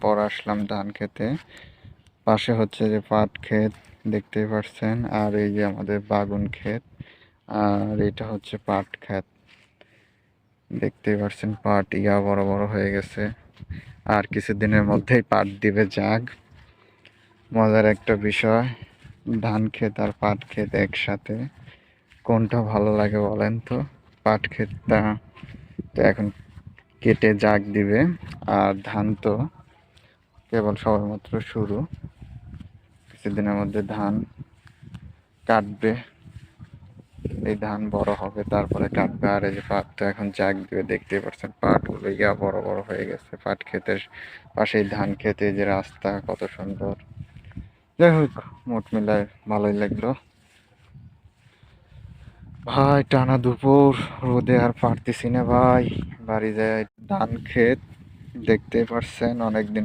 পর আসলাম ধান খেতে। পাশে হচ্ছে যে পাট ক্ষেত দেখতেই পাচ্ছেন, আর এই যে আমাদের বাগুন ক্ষেত, আর এটা হচ্ছে পাট ক্ষেত দেখতেই পাচ্ছেন। পাট বড় বড় হয়ে গেছে, আর কিছুদিনের মধ্যেই পাট দিবে। যাক, মজার একটা বিষয়, ধান ক্ষেত আর পাট ক্ষেত একসাথে, কোনটা ভালো লাগে বলেন তো? পাট ক্ষেতটা তো এখন কেটে জাগ দিবে, আর ধান তো কেবল সবেমাত্র শুরু, কিছুদিনের মধ্যে ধান কাটবে, এই ধান বড় হবে তারপরে কাটবে। আর এই যে পাট তো এখন জাগ দিবে, দেখতেই পাচ্ছেন পাটগুলো বড় বড় হয়ে গেছে। পাট ক্ষেতের পাশে ধান খেতে যে রাস্তা কত সুন্দর। যাই হোক, মোট মিলায় ভালোই লাগলো ভাই। টানা দুপুর রোদে আর পারতেছি না ভাই, বাড়ি যায়। ধান ক্ষেত দেখতেই পারছেন, অনেকদিন